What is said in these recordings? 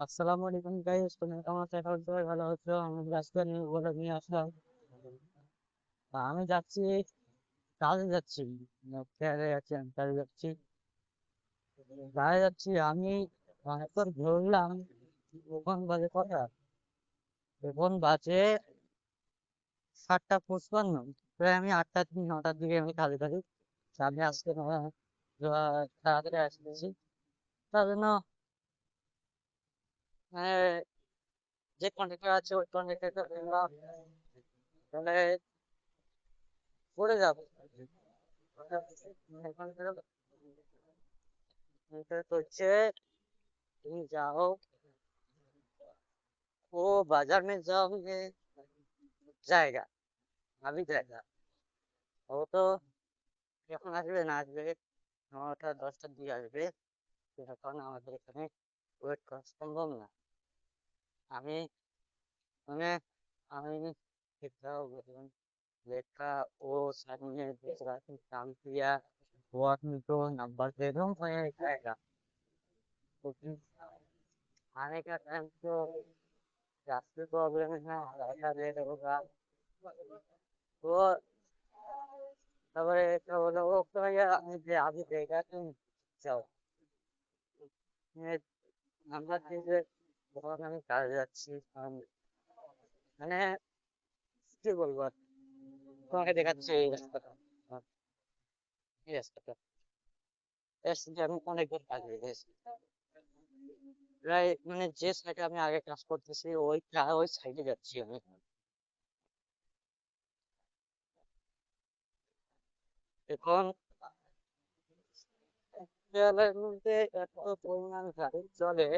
আসসালামু আলাইকুম গাইস, তুমি কেমন আছো? এখন সবাই ভালো আছো? আমি আজকে নিয়ে বলে নিয়ে আসলাম। আমি যাচ্ছি, কাজে যাচ্ছি। ফেরে যাচ্ছি, আমি কাজে যাচ্ছি। কাজে যাচ্ছি আমি। এখন ধরলাম এখন বাজে কটা? এখন বাজে 7:55। প্রায় আমি 8টা 9টার দিকে আমি কাজে থাকি। আমি আজকে তাড়াতাড়ি আসতেছি। তার জন্য মানে যে কন্ট্রাক্টর আছে ওই কন্ট্রাক্টরটা তাহলে পড়ে যাবে। এটা তো হচ্ছে, तुम जाओ, वो बाजार में जाओगे, जाएगा, अभी जाएगा। ও তো এখন আসবে না, আসবে 9টা 10টার দিকে আসবে। এখন আমাদের এখানে ওয়েট করা সম্ভব না। আমি মানে আমি देखा वो सर ने दूसरा काम किया, वो आदमी को नंबर दे दूं मैं आएगा। क्योंकि आने का टाइम तो रास्ते प्रॉब्लम है, ऐसा लेट होगा। वो তারপরে একটা বললো ও তো ভাইয়া আমি যে আগে দেখা তুমি যাও। আমরা যে যখন আমি কাজে যাচ্ছি মানে কি বলবো আর, তোমাকে দেখাচ্ছে এই রাস্তাটা। এই রাস্তাটা এসে আমি অনেকবার কাজ হয়ে গেছি। প্রায় মানে যে সাইডে আমি আগে কাজ করতেছি ওই সাইডে যাচ্ছি আমি। এখন দেয়ালের মধ্যে এত পরিমাণ গাড়ি চলে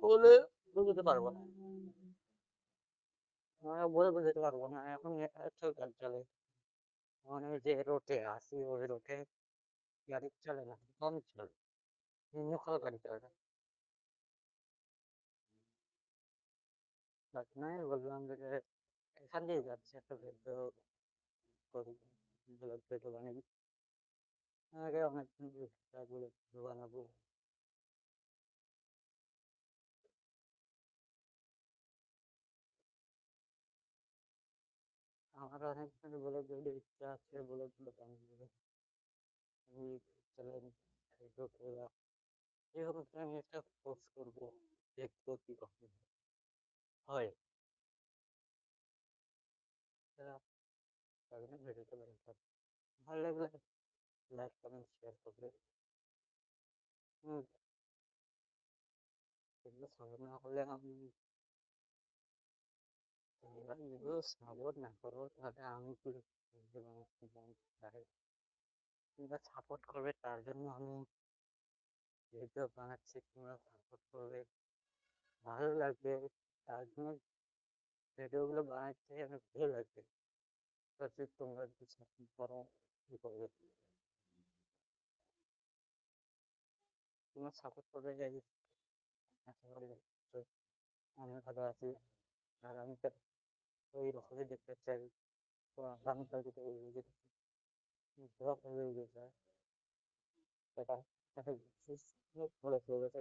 বলে বুঝতে পারবো না। বলে বুঝতে পারবো না এখন এত গাড়ি চলে। মানে যে রোডে আসি ওই রোডে গাড়ি চলে না, কম চলে। নিম্নখাল গাড়ি চলে না। বাট নাই বললাম যে এখান দিয়ে যাচ্ছে একটা ভিডিও করি, ব্লগ ভিডিও বানাবি। আগে অনেকদিন ব্লগ ভিডিও বানাবো। আমার অনেক ব্লগ ভিডিও ইচ্ছা আছে, ব্লগ গুলো বানাবো। আমি চ্যানেল ফেসবুক যেরকম আমি একটা পোস্ট করবো, দেখবো কি রকম হয়। তার জন্য ভিডিওটা বানাতে হবে। ভালো লাগলে লাইক কমেন্ট শেয়ার করবে। হুম, এগুলো সাপোর্ট না করলে আমি এবার এগুলো সাপোর্ট না করবো তাহলে আমি কি তোমরা সাপোর্ট করবে তার জন্য আমি ভিডিও বানাচ্ছি, তোমরা সাপোর্ট করবে, ভালো লাগবে তার জন্য ভিডিও গুলো বানাচ্ছি, আমার ভালো লাগবে। যদি তোমরা যদি সাপোর্ট করো কি করবে, তোমরা সাপোর্ট করবে যাই আশা করি আমি ভালো আছি। আর আমি তো ওই রকমই দেখতে চাই। তো আগামীকাল যদি ওই যদি ড্রপ হয়ে গেছে সেটা বলে চলবে।